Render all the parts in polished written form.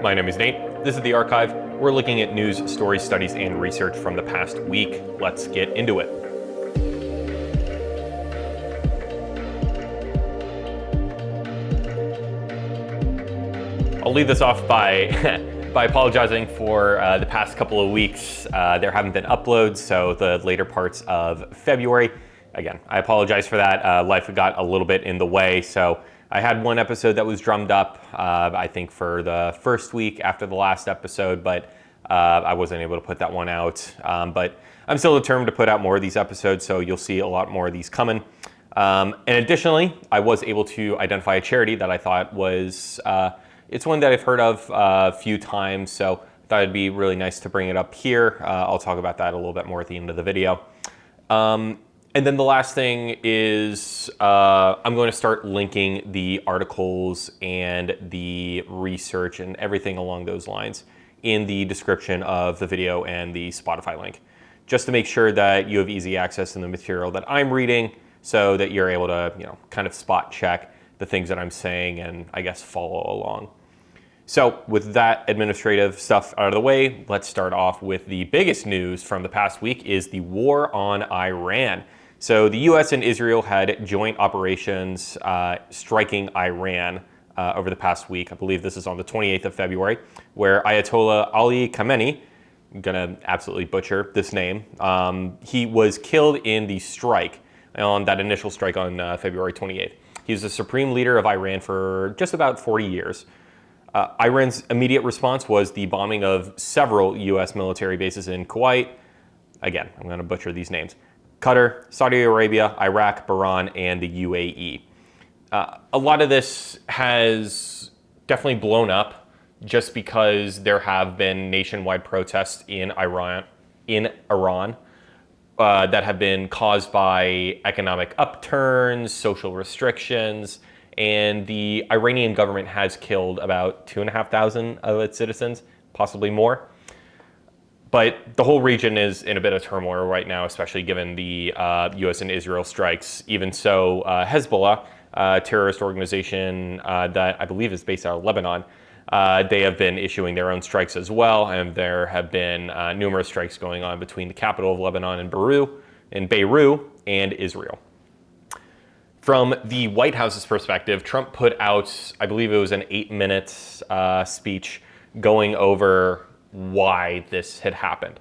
My name is Nate. This is The Archive. We're looking at news, stories, studies, and research from the past week. Let's get into it. I'll lead this off by apologizing for the past couple of weeks. There haven't been uploads, so the later parts of February. Again, I apologize for that. Life got a little bit in the way, so I had one episode that was drummed up, I think for the first week after the last episode, but I wasn't able to put that one out. But I'm still determined to put out more of these episodes, so you'll see a lot more of these coming. And additionally, I was able to identify a charity that I thought was, it's one that I've heard of a few times, so I thought it'd be really nice to bring it up here. I'll talk about that a little bit more at the end of the video. And then the last thing is I'm going to start linking the articles and the research and everything along those lines in the description of the video and the Spotify link, just to make sure that you have easy access to the material that I'm reading so that you're able to, kind of spot check the things that I'm saying and I guess follow along. So with that administrative stuff out of the way, let's start off with the biggest news from the past week is the war on Iran. So the US and Israel had joint operations striking Iran over the past week. I believe this is on the 28th of February, where Ayatollah Ali Khamenei, I'm gonna absolutely butcher this name, he was killed in the strike, on that initial strike on February 28th. He's the supreme leader of Iran for just about 40 years. Iran's immediate response was the bombing of several US military bases in Kuwait. Again, I'm gonna butcher these names. Qatar, Saudi Arabia, Iraq, Bahrain, and the UAE. A lot of this has definitely blown up just because there have been nationwide protests in Iran that have been caused by economic upturns, social restrictions, and the Iranian government has killed about 2,500 of its citizens, possibly more. But the whole region is in a bit of turmoil right now, especially given the US and Israel strikes. Even so, Hezbollah, a terrorist organization that I believe is based out of Lebanon, they have been issuing their own strikes as well, and there have been numerous strikes going on between the capital of Lebanon and Beirut and Israel. From the White House's perspective, Trump put out, I believe it was an 8-minute speech going over why this had happened.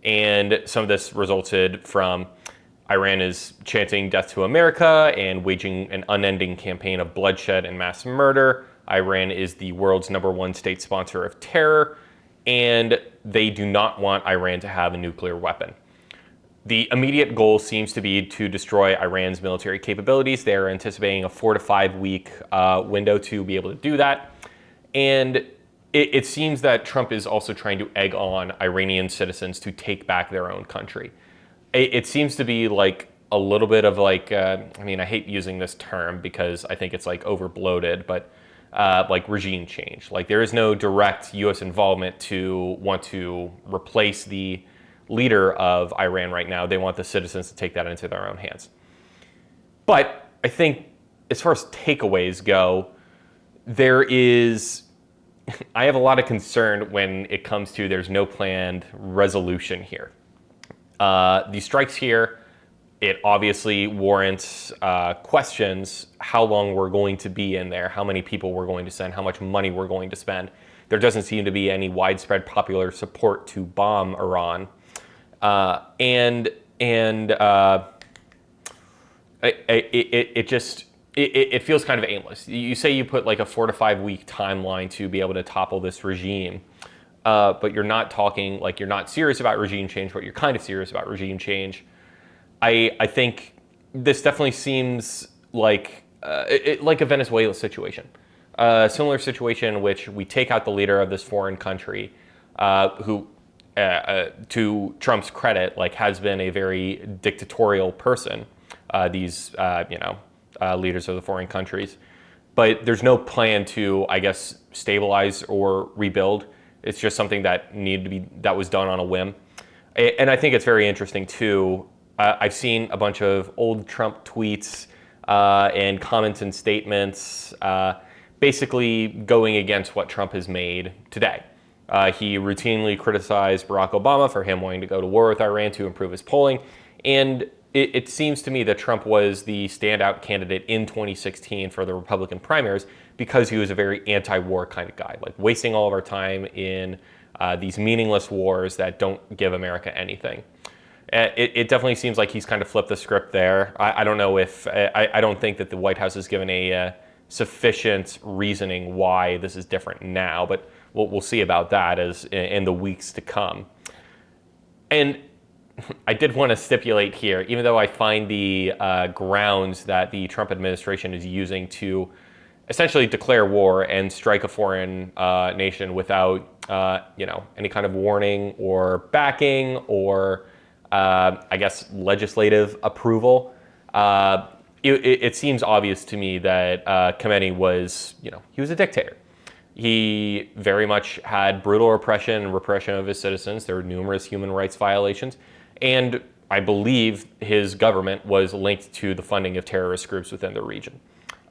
And some of this resulted from Iran is chanting death to America and waging an unending campaign of bloodshed and mass murder. Iran is the world's #1 state sponsor of terror, and they do not want Iran to have a nuclear weapon. The immediate goal seems to be to destroy Iran's military capabilities. They're anticipating a 4 to 5 week window to be able to do that. And it seems that Trump is also trying to egg on Iranian citizens to take back their own country. It seems to be like a little bit of like, I hate using this term because I think it's like overbloated, but like regime change. Like there is no direct US involvement to want to replace the leader of Iran right now. They want the citizens to take that into their own hands. But I think as far as takeaways go, I have a lot of concern when it comes to there's no planned resolution here. The strikes here, it obviously warrants questions how long we're going to be in there, how many people we're going to send, how much money we're going to spend. There doesn't seem to be any widespread popular support to bomb Iran. It feels kind of aimless. You say you put like a 4 to 5 week timeline to be able to topple this regime, but you're not talking, like you're not serious about regime change, but you're kind of serious about regime change. I think this definitely seems like like a Venezuela situation. A similar situation in which we take out the leader of this foreign country, who, to Trump's credit, like has been a very dictatorial person. These leaders of the foreign countries, but there's no plan to, I guess, stabilize or rebuild. It's just something that was done on a whim. And I think it's very interesting too. I've seen a bunch of old Trump tweets and comments and statements basically going against what Trump has made today. He routinely criticized Barack Obama for him wanting to go to war with Iran to improve his polling. And it seems to me that Trump was the standout candidate in 2016 for the Republican primaries because he was a very anti-war kind of guy, like wasting all of our time in these meaningless wars that don't give America anything. It definitely seems like he's kind of flipped the script there. I don't know if, I don't think that the White House has given a sufficient reasoning why this is different now, but we'll see about that as in the weeks to come. And I did want to stipulate here, even though I find the grounds that the Trump administration is using to essentially declare war and strike a foreign nation without, any kind of warning or backing or, I guess, legislative approval. It seems obvious to me that Khamenei was, he was a dictator. He very much had brutal repression and repression of his citizens. There were numerous human rights violations. And I believe his government was linked to the funding of terrorist groups within the region.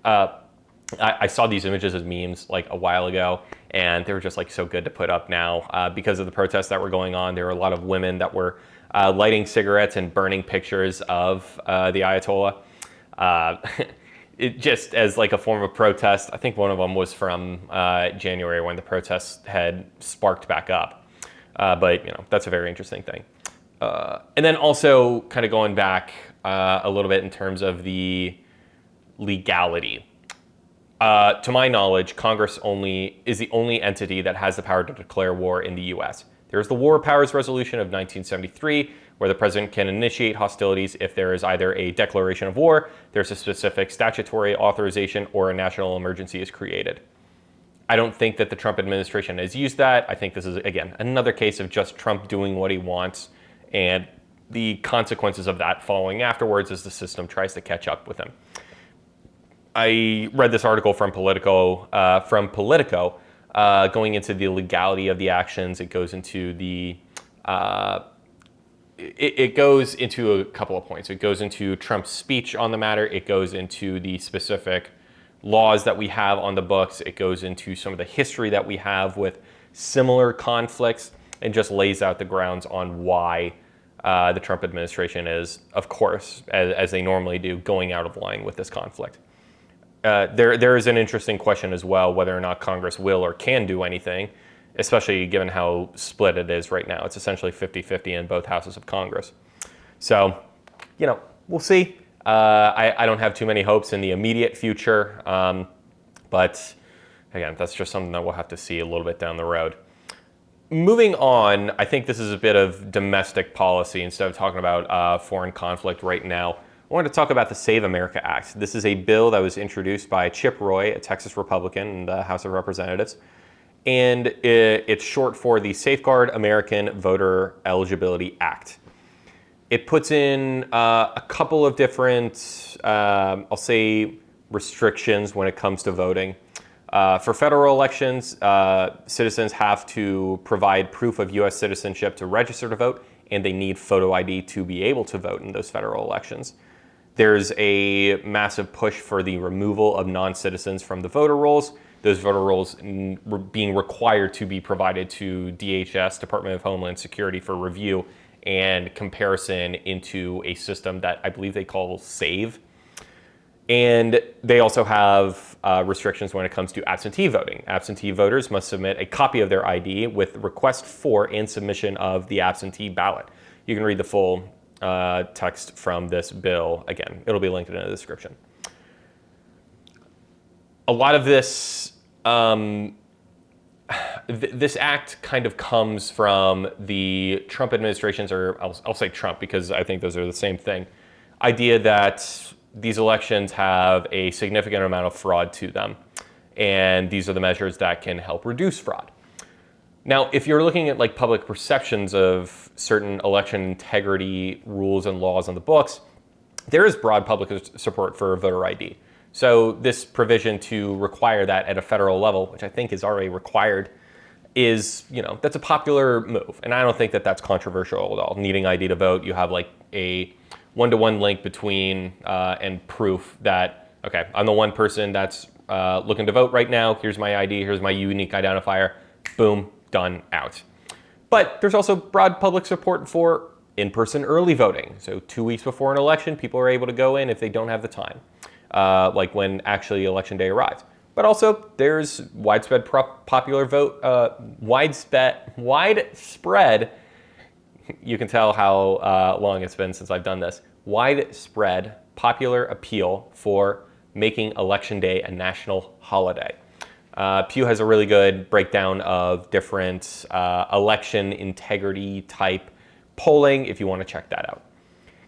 I saw these images as memes like a while ago, and they were just like so good to put up now because of the protests that were going on. There were a lot of women that were lighting cigarettes and burning pictures of the Ayatollah. It just as like a form of protest. I think one of them was from January when the protests had sparked back up. But that's a very interesting thing. And then also kind of going back a little bit in terms of the legality. To my knowledge, Congress is the only entity that has the power to declare war in the U.S. There's the War Powers Resolution of 1973, where the president can initiate hostilities if there is either a declaration of war, there's a specific statutory authorization, or a national emergency is created. I don't think that the Trump administration has used that. I think this is, again, another case of just Trump doing what he wants and the consequences of that following afterwards as the system tries to catch up with him. I read this article from Politico, going into the legality of the actions. It goes into it goes into a couple of points. It goes into Trump's speech on the matter. It goes into the specific laws that we have on the books. It goes into some of the history that we have with similar conflicts and just lays out the grounds on why the Trump administration is, of course, as they normally do, going out of line with this conflict. There is an interesting question as well, whether or not Congress will or can do anything, especially given how split it is right now. It's essentially 50-50 in both houses of Congress. So, we'll see. I don't have too many hopes in the immediate future, but again, that's just something that we'll have to see a little bit down the road. Moving on, I think this is a bit of domestic policy instead of talking about foreign conflict right now. I wanted to talk about the Save America Act. This is a bill that was introduced by Chip Roy, a Texas Republican in the House of Representatives. And it's short for the Safeguard American Voter Eligibility Act. It puts in a couple of different, I'll say, restrictions when it comes to voting. For federal elections, citizens have to provide proof of U.S. citizenship to register to vote, and they need photo ID to be able to vote in those federal elections. There's a massive push for the removal of non-citizens from the voter rolls. Those voter rolls being required to be provided to DHS, Department of Homeland Security, for review and comparison into a system that I believe they call SAVE. And they also have restrictions when it comes to absentee voting. Absentee voters must submit a copy of their ID with request for and submission of the absentee ballot. You can read the full text from this bill. Again, it'll be linked in the description. A lot of this, this act kind of comes from the Trump administration's, or I'll say Trump because I think those are the same thing, idea that these elections have a significant amount of fraud to them. And these are the measures that can help reduce fraud. Now, if you're looking at like public perceptions of certain election integrity rules and laws on the books, there is broad public support for voter ID. So this provision to require that at a federal level, which I think is already required, is, that's a popular move. And I don't think that that's controversial at all. Needing ID to vote, you have like a one-to-one link between and proof that, okay, I'm the one person that's looking to vote right now. Here's my ID. Here's my unique identifier. Boom, done, out. But there's also broad public support for in-person early voting. So 2 weeks before an election, people are able to go in if they don't have the time, like when actually election day arrives. But also there's widespread popular vote, widespread, you can tell how long it's been since I've done this, widespread popular appeal for making election day a national holiday. Pew has a really good breakdown of different election integrity type polling if you want to check that out.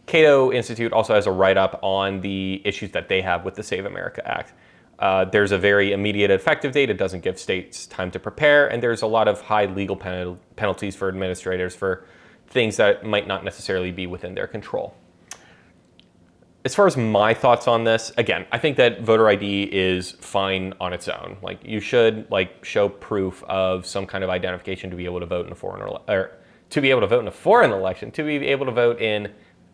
Cato Institute also has a write-up on the issues that they have with the Save America Act. There's a very immediate effective date. It doesn't give states time to prepare, and there's a lot of high legal penalties for administrators for things that might not necessarily be within their control. As far as my thoughts on this, again, I think that voter ID is fine on its own. Like, you should show proof of some kind of identification to be able to vote in a foreign election, to be able to vote in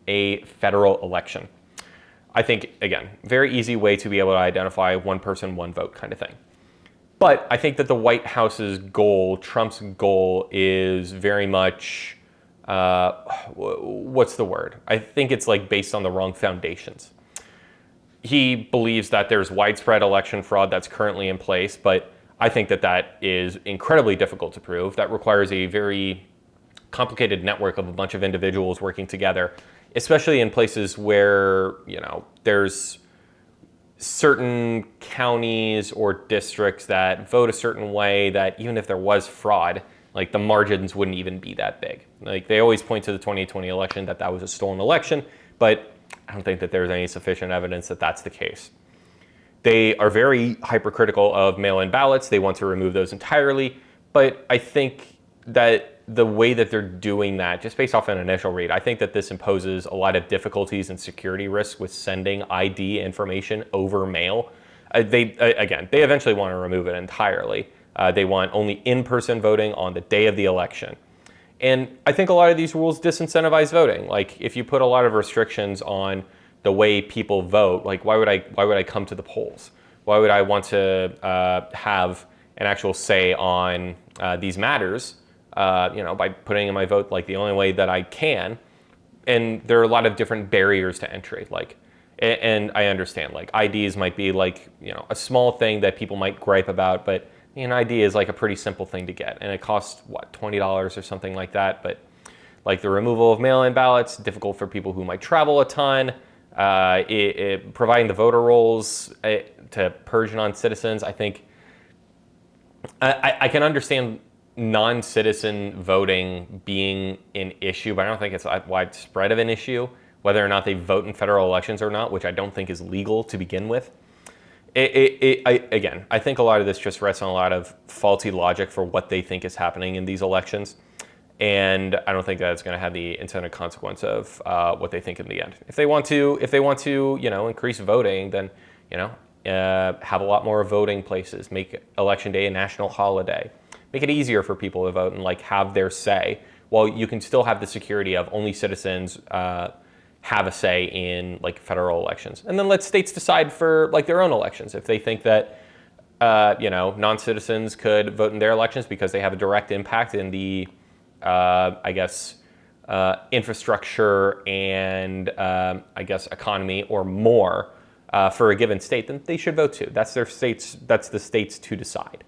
a federal election. I think, again, very easy way to be able to identify one person, one vote kind of thing. But I think that the White House's goal, Trump's goal, is very much, what's the word? I think it's based on the wrong foundations. He believes that there's widespread election fraud that's currently in place, but I think that that is incredibly difficult to prove. That requires a very complicated network of a bunch of individuals working together, especially in places where, there's certain counties or districts that vote a certain way that even if there was fraud, the margins wouldn't even be that big. They always point to the 2020 election that was a stolen election, but I don't think that there's any sufficient evidence that that's the case. They are very hypercritical of mail-in ballots. They want to remove those entirely, but I think that the way that they're doing that, just based off an initial read, I think that this imposes a lot of difficulties and security risks with sending ID information over mail. They eventually want to remove it entirely. They want only in-person voting on the day of the election. And I think a lot of these rules disincentivize voting. If you put a lot of restrictions on the way people vote, why would I come to the polls? Why would I want to have an actual say on these matters? By putting in my vote the only way that I can. And there are a lot of different barriers to entry. And I understand IDs might be a small thing that people might gripe about, but an ID is a pretty simple thing to get, and it costs $20 or something like that. But the removal of mail-in ballots, difficult for people who might travel a ton. Providing the voter rolls to purge non-citizens. I think I can understand non-citizen voting being an issue, but I don't think it's that widespread of an issue, whether or not they vote in federal elections or not, which I don't think is legal to begin with. I think a lot of this just rests on a lot of faulty logic for what they think is happening in these elections, and I don't think that it's going to have the intended consequence of what they think in the end. If they want to, increase voting, then have a lot more voting places, make Election Day a national holiday. Make it easier for people to vote and have their say, while you can still have the security of only citizens have a say in federal elections. And then let states decide for their own elections if they think that non-citizens could vote in their elections because they have a direct impact in the infrastructure and economy or more for a given state, then they should vote too. That's the states to decide.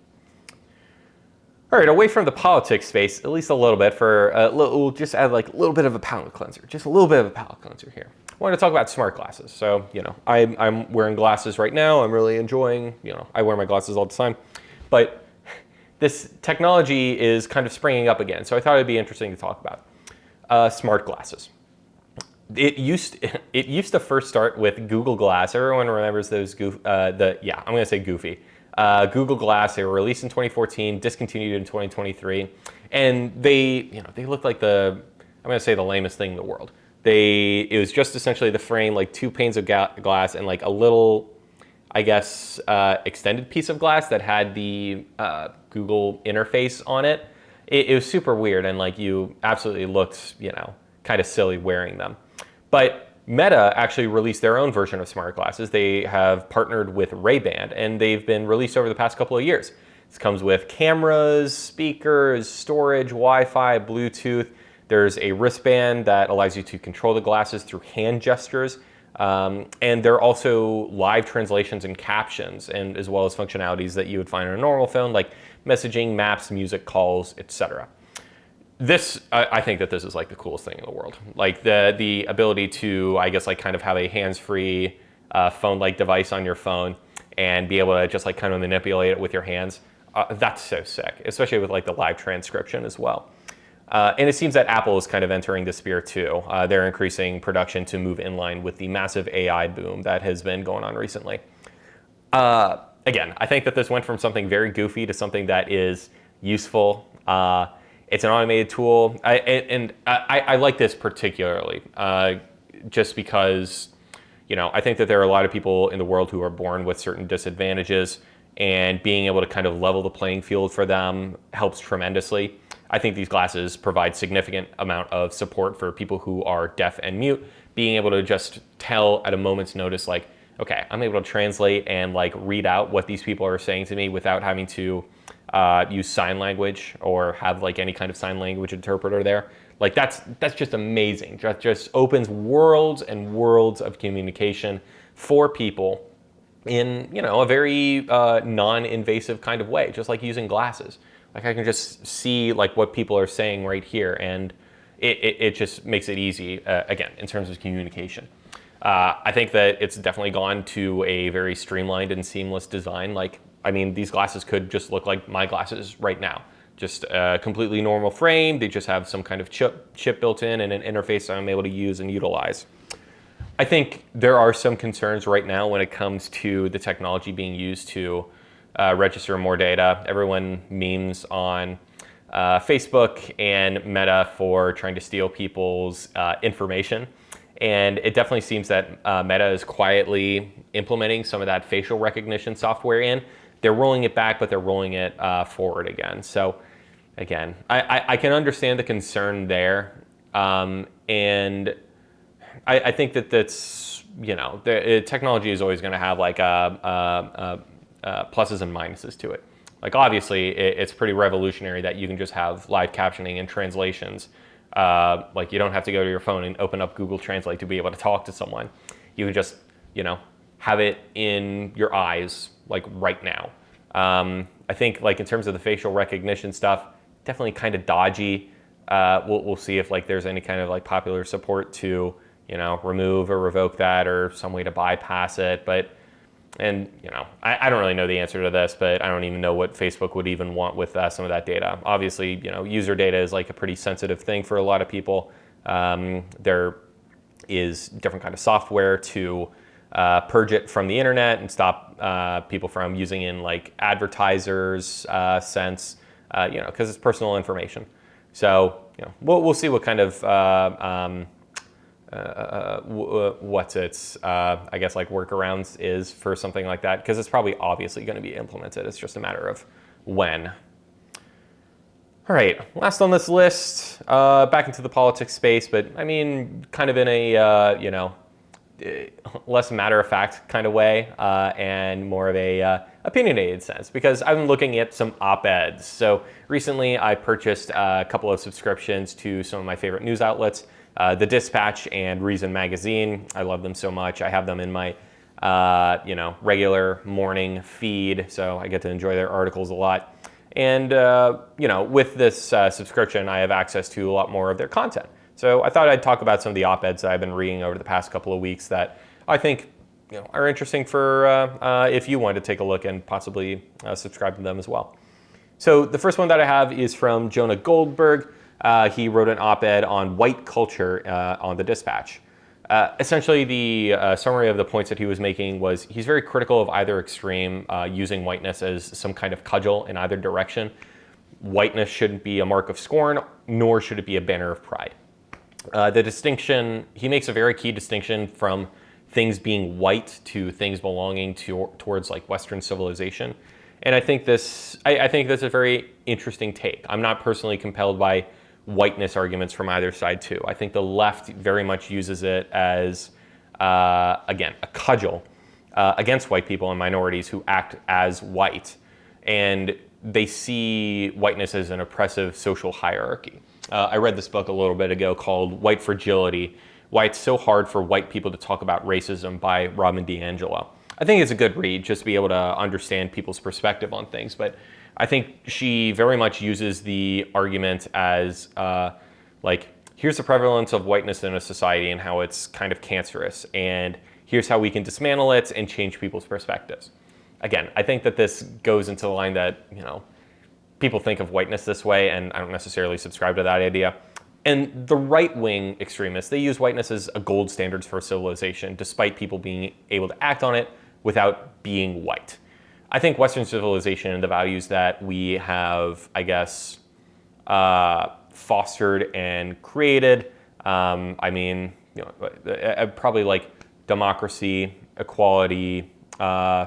All right, away from the politics space, at least a little bit, we'll just add a little bit of a palate cleanser, just a little bit of a palate cleanser here. I want to talk about smart glasses. So, I'm wearing glasses right now. I'm really enjoying, I wear my glasses all the time. But this technology is kind of springing up again. So I thought it'd be interesting to talk about smart glasses. It used to first start with Google Glass. Everyone remembers those I'm going to say goofy. Google Glass. They were released in 2014, discontinued in 2023, and they looked like I'm going to say the lamest thing in the world. It was just essentially the frame, 2 panes of glass, and a little, extended piece of glass that had the Google interface on it. It was super weird, and you absolutely looked, kind of silly wearing them. But Meta actually released their own version of smart glasses. They have partnered with Ray-Ban, and they've been released over the past couple of years. This comes with cameras, speakers, storage, Wi-Fi, Bluetooth. There's a wristband that allows you to control the glasses through hand gestures. And there are also live translations and captions, and as well as functionalities that you would find on a normal phone, like messaging, maps, music, calls, etc. I think that this is like the coolest thing in the world. Like the ability to, I guess, like kind of have a hands-free phone-like device on your phone and be able to just like kind of manipulate it with your hands. That's so sick, especially with like the live transcription as well. And it seems that Apple is kind of entering the sphere too. They're increasing production to move in line with the massive AI boom that has been going on recently. Again, I think that this went from something very goofy to something that is useful. It's an automated tool. I like this particularly just because, you know, I think that there are a lot of people in the world who are born with certain disadvantages, and being able to kind of level the playing field for them helps tremendously. I think these glasses provide significant amount of support for people who are deaf and mute, being able to just tell at a moment's notice, like, okay, I'm able to translate and like read out what these people are saying to me without having to use sign language or have like any kind of sign language interpreter there. Like that's just amazing. That just opens worlds and worlds of communication for people in, you know, a very non-invasive kind of way, just like using glasses. Like I can just see like what people are saying right here, and it just makes it easy, again, in terms of communication. I think that it's definitely gone to a very streamlined and seamless design. Like, I mean, these glasses could just look like my glasses right now. Just a completely normal frame. They just have some kind of chip built in and an interface that I'm able to use and utilize. I think there are some concerns right now when it comes to the technology being used to register more data. Everyone memes on Facebook and Meta for trying to steal people's information. And it definitely seems that Meta is quietly implementing some of that facial recognition software in. They're rolling it back, but they're rolling it forward again. So again, I can understand the concern there. And I think that that's, you know, technology is always going to have like pluses and minuses to it. Like obviously it's pretty revolutionary that you can just have live captioning and translations. Like you don't have to go to your phone and open up Google Translate to be able to talk to someone. You can just, you know, have it in your eyes like right now. I think like in terms of the facial recognition stuff, definitely kind of dodgy. We'll see if like there's any kind of like popular support to, you know, remove or revoke that or some way to bypass it. But, and you know, I don't really know the answer to this, but I don't even know what Facebook would even want with some of that data. Obviously, you know, user data is like a pretty sensitive thing for a lot of people. There is different kind of software to purge it from the internet and stop people from using in like advertisers' sense, you know, because it's personal information. So, you know, we'll see what kind of what's its, I guess, like workarounds is for something like that, because it's probably obviously going to be implemented. It's just a matter of when. All right, last on this list, back into the politics space, but I mean, kind of in a, you know, less matter-of-fact kind of way and more of a opinionated sense, because I've been looking at some op-eds. So recently I purchased a couple of subscriptions to some of my favorite news outlets, The Dispatch and Reason Magazine. I love them so much. I have them in my you know, regular morning feed, so I get to enjoy their articles a lot. And you know, with this subscription, I have access to a lot more of their content. So I thought I'd talk about some of the op-eds that I've been reading over the past couple of weeks that I think, you know, are interesting for if you wanted to take a look and possibly subscribe to them as well. So the first one that I have is from Jonah Goldberg. He wrote an op-ed on white culture on The Dispatch. Essentially, the summary of the points that he was making was he's very critical of either extreme, using whiteness as some kind of cudgel in either direction. Whiteness shouldn't be a mark of scorn, nor should it be a banner of pride. The distinction, he makes a very key distinction from things being white to things belonging towards like Western civilization. And I think this, I think that's a very interesting take. I'm not personally compelled by whiteness arguments from either side too. I think the left very much uses it as, again, a cudgel against white people and minorities who act as white. And they see whiteness as an oppressive social hierarchy. I read this book a little bit ago called White Fragility, Why It's So Hard for White People to Talk About Racism by Robin DiAngelo. I think it's a good read just to be able to understand people's perspective on things. But I think she very much uses the argument as like, here's the prevalence of whiteness in a society and how it's kind of cancerous. And here's how we can dismantle it and change people's perspectives. Again, I think that this goes into the line that, people think of whiteness this way, and I don't necessarily subscribe to that idea. And the right-wing extremists, they use whiteness as a gold standard for civilization, despite people being able to act on it without being white. I think Western civilization and the values that we have, I guess, fostered and created, probably like democracy, equality,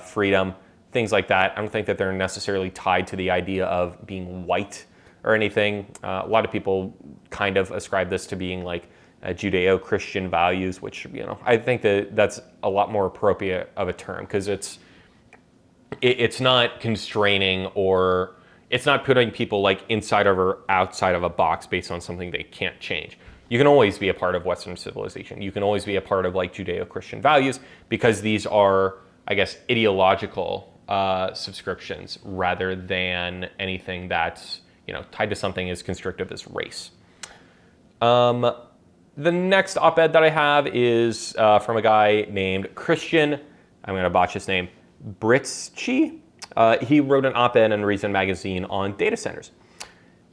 freedom, things like that. I don't think that they're necessarily tied to the idea of being white or anything. A lot of people kind of ascribe this to being like Judeo-Christian values, which, I think that that's a lot more appropriate of a term, because it's not constraining, or it's not putting people like inside or outside of a box based on something they can't change. You can always be a part of Western civilization. You can always be a part of like Judeo-Christian values, because these are, I guess, ideological subscriptions rather than anything that's tied to something as constrictive as race. The next op-ed that I have is from a guy named Christian, I'm going to botch his name, Britschi. He wrote an op-ed in Reason magazine on data centers.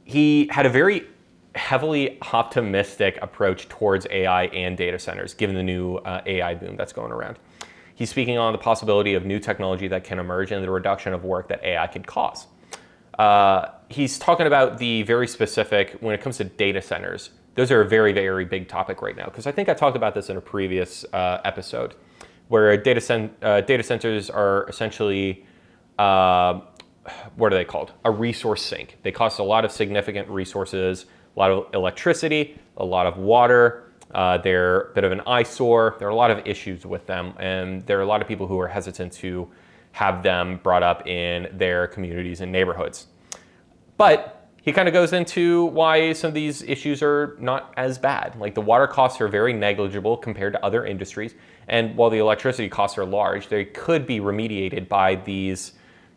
He had a very heavily optimistic approach towards AI and data centers, given the new AI boom that's going around. He's speaking on the possibility of new technology that can emerge and the reduction of work that AI could cause. He's talking about the very specific, when it comes to data centers, those are a very, very big topic right now, because I think I talked about this in a previous episode, where data centers are essentially, what are they called? A resource sink. They cost a lot of significant resources, a lot of electricity, a lot of water. They're a bit of an eyesore. There are a lot of issues with them, and there are a lot of people who are hesitant to have them brought up in their communities and neighborhoods. But he kind of goes into why some of these issues are not as bad. Like, the water costs are very negligible compared to other industries, and while the electricity costs are large, they could be remediated by these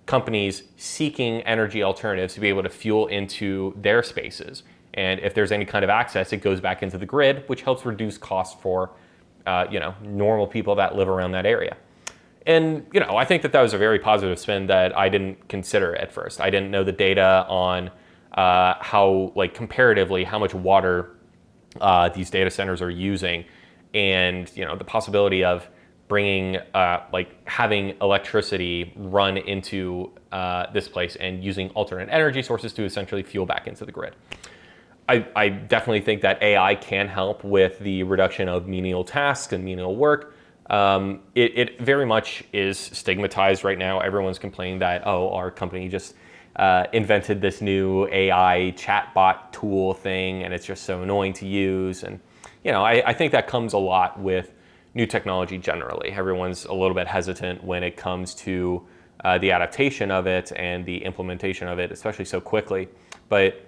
companies seeking energy alternatives to be able to fuel into their spaces. And if there's any kind of access, it goes back into the grid, which helps reduce costs for, normal people that live around that area. And, I think that was a very positive spin that I didn't consider at first. I didn't know the data on how, comparatively, how much water these data centers are using, and, the possibility of bringing, having electricity run into this place and using alternate energy sources to essentially fuel back into the grid. I definitely think that AI can help with the reduction of menial tasks and menial work. It very much is stigmatized right now. Everyone's complaining that, our company just invented this new AI chatbot tool thing, and it's just so annoying to use. And, I think that comes a lot with new technology generally. Everyone's a little bit hesitant when it comes to the adaptation of it and the implementation of it, especially so quickly. But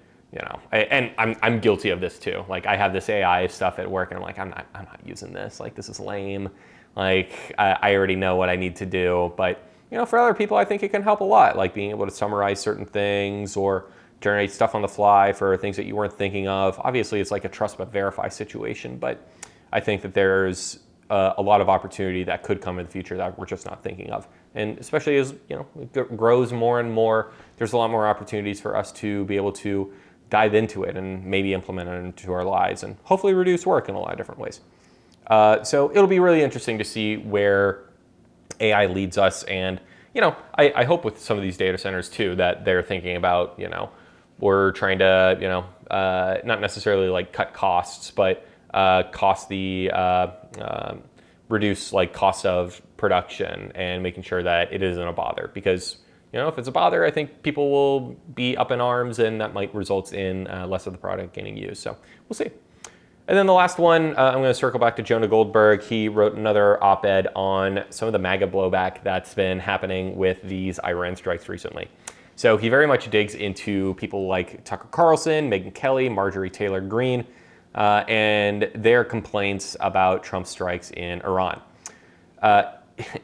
I'm guilty of this too. Like, I have this AI stuff at work, and I'm like, I'm not using this. Like, this is lame. Like, I already know what I need to do. But, for other people, I think it can help a lot. Like, being able to summarize certain things or generate stuff on the fly for things that you weren't thinking of. Obviously, it's like a trust but verify situation. But I think that there's a lot of opportunity that could come in the future that we're just not thinking of. And especially as, it grows more and more, there's a lot more opportunities for us to be able to dive into it and maybe implement it into our lives and hopefully reduce work in a lot of different ways. So it'll be really interesting to see where AI leads us. And, I hope with some of these data centers too, that they're thinking about, we're trying to, not necessarily like cut costs, but reduce like costs of production and making sure that it isn't a bother, because if it's a bother, I think people will be up in arms, and that might result in less of the product getting used. So we'll see. And then the last one, I'm going to circle back to Jonah Goldberg. He wrote another op-ed on some of the MAGA blowback that's been happening with these Iran strikes recently. So he very much digs into people like Tucker Carlson, Megyn Kelly, Marjorie Taylor Greene, and their complaints about Trump's strikes in Iran.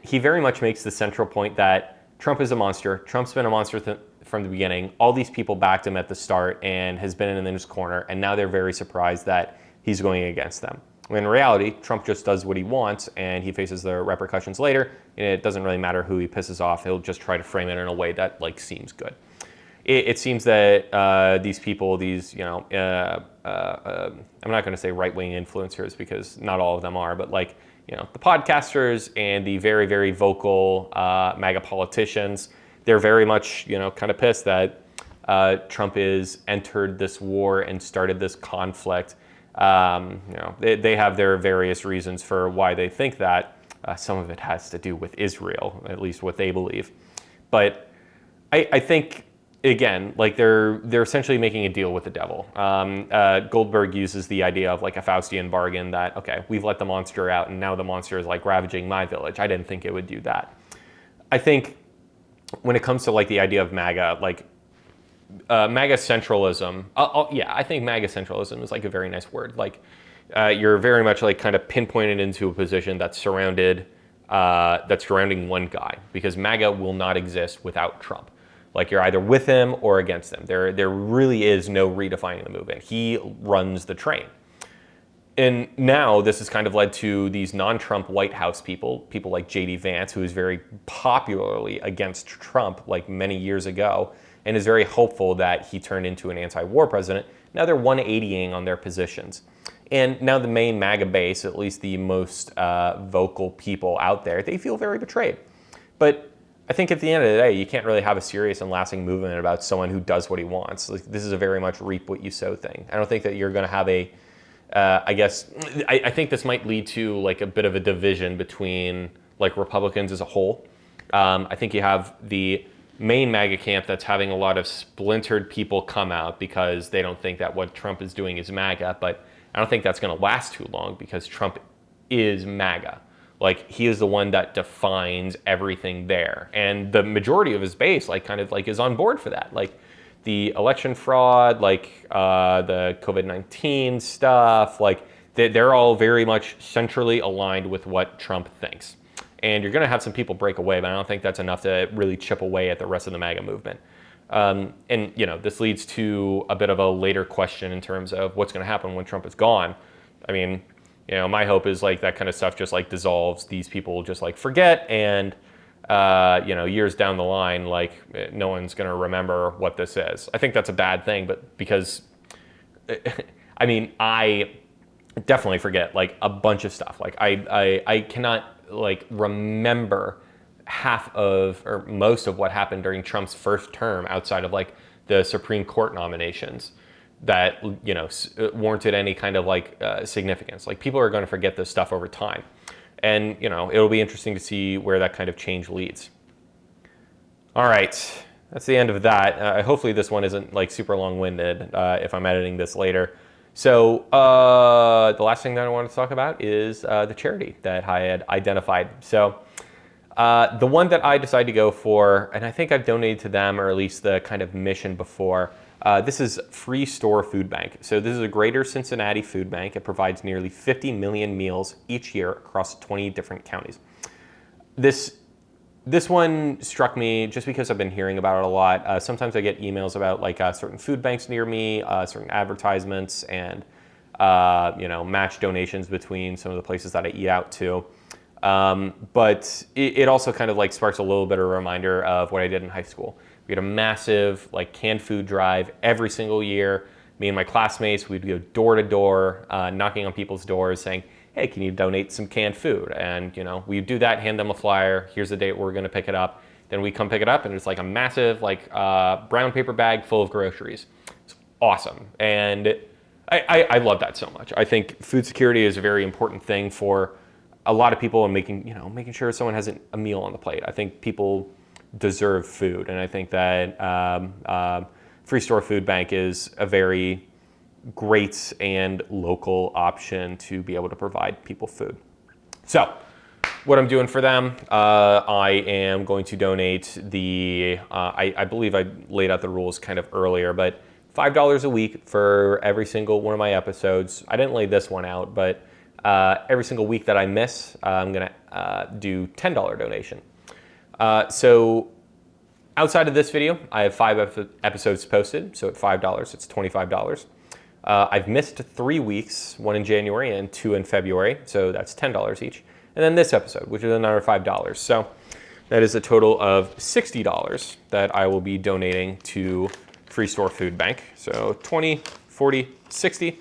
He very much makes the central point that Trump is a monster. Trump's been a monster from the beginning. All these people backed him at the start and has been in his corner, and now they're very surprised that he's going against them. When in reality, Trump just does what he wants and he faces the repercussions later, and it doesn't really matter who he pisses off. He'll just try to frame it in a way that seems good. It seems that these people, I'm not going to say right-wing influencers because not all of them are, but the podcasters and the very, very vocal MAGA politicians, they're very much, kind of pissed that Trump has entered this war and started this conflict. They have their various reasons for why they think that. Some of it has to do with Israel, at least what they believe. But I think, again, they're essentially making a deal with the devil. Goldberg uses the idea of a Faustian bargain that, okay, we've let the monster out and now the monster is ravaging my village. I didn't think it would do that. I think when it comes to the idea of MAGA, MAGA centralism, I think MAGA centralism is a very nice word. You're very much kind of pinpointed into a position that's surrounding one guy, because MAGA will not exist without Trump. You're either with him or against him. There really is no redefining the movement. He runs the train. And now this has kind of led to these non-Trump White House people like J.D. Vance, who is very popularly against Trump many years ago, and is very hopeful that he turned into an anti-war president. Now they're 180ing on their positions. And now the main MAGA base, at least the most vocal people out there, they feel very betrayed. But I think at the end of the day, you can't really have a serious and lasting movement about someone who does what he wants. This is a very much reap what you sow thing. I don't think that you're going to have I think this might lead to a bit of a division between Republicans as a whole. I think you have the main MAGA camp that's having a lot of splintered people come out because they don't think that what Trump is doing is MAGA, but I don't think that's going to last too long because Trump is MAGA. He is the one that defines everything there. And the majority of his base, is on board for that. The election fraud, the COVID-19 stuff, they're all very much centrally aligned with what Trump thinks. And you're going to have some people break away, but I don't think that's enough to really chip away at the rest of the MAGA movement. This leads to a bit of a later question in terms of what's going to happen when Trump is gone. I mean, my hope is that kind of stuff just dissolves. These people just forget, and years down the line, no one's going to remember what this is. I think that's a bad thing, but because, I definitely forget a bunch of stuff. I cannot remember half of or most of what happened during Trump's first term outside of the Supreme Court nominations that warranted any kind of significance. People are going to forget this stuff over time, and it'll be interesting to see where that kind of change leads. All right, that's the end of that. Hopefully this one isn't super long-winded if I'm editing this later. So the last thing that I want to talk about is the charity that I had identified. So the one that I decided to go for, and I think I've donated to them, or at least the kind of mission before, this is Freestore Foodbank. So this is a greater Cincinnati food bank. It provides nearly 50 million meals each year across 20 different counties. This one struck me just because I've been hearing about it a lot. Sometimes I get emails about certain food banks near me, certain advertisements, and match donations between some of the places that I eat out to. But it also kind of sparks a little bit of a reminder of what I did in high school. We had a massive canned food drive every single year. Me and my classmates, we'd go door to door, knocking on people's doors saying, hey, can you donate some canned food? And we do that, hand them a flyer. Here's the date we're going to pick it up. Then we come pick it up, and it's a massive brown paper bag full of groceries. It's awesome, and I love that so much. I think food security is a very important thing for a lot of people, and making sure someone has a meal on the plate. I think people deserve food. And I think that Freestore Foodbank is a very great and local option to be able to provide people food. So what I'm doing for them, I am going to donate I believe I laid out the rules kind of earlier, but $5 a week for every single one of my episodes. I didn't lay this one out, but every single week that I miss, I'm gonna do $10 donation. So outside of this video, I have 5 episodes posted, so at $5, it's $25. I've missed 3 weeks, 1 in January and 2 in February, so that's $10 each. And then this episode, which is another $5. So that is a total of $60 that I will be donating to Freestore Foodbank. So 20, 40, 60.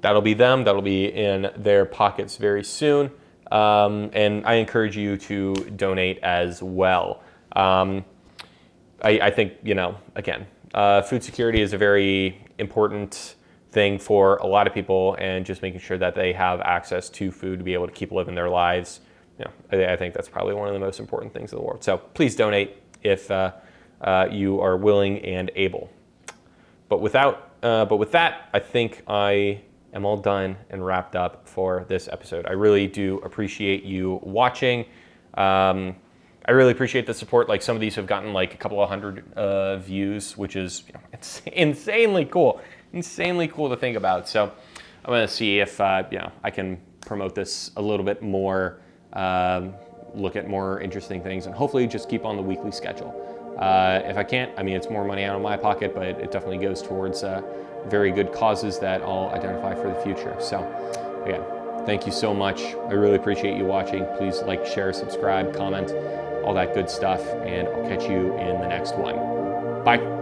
That'll be them. That'll be in their pockets very soon. And I encourage you to donate as well. I think, again, food security is a very important thing for a lot of people, and just making sure that they have access to food to be able to keep living their lives. I think that's probably one of the most important things in the world. So please donate if you are willing and able. But with that, I think I am all done and wrapped up for this episode. I really do appreciate you watching. I really appreciate the support. Like, some of these have gotten like a couple of hundred views, which is it's insanely cool. Insanely cool to think about. So I'm gonna see if I can promote this a little bit more, look at more interesting things, and hopefully just keep on the weekly schedule. If I can't, it's more money out of my pocket, but it definitely goes towards very good causes that I'll identify for the future. So again, thank you so much. I really appreciate you watching. Please like, share, subscribe, comment, all that good stuff, and I'll catch you in the next one. Bye.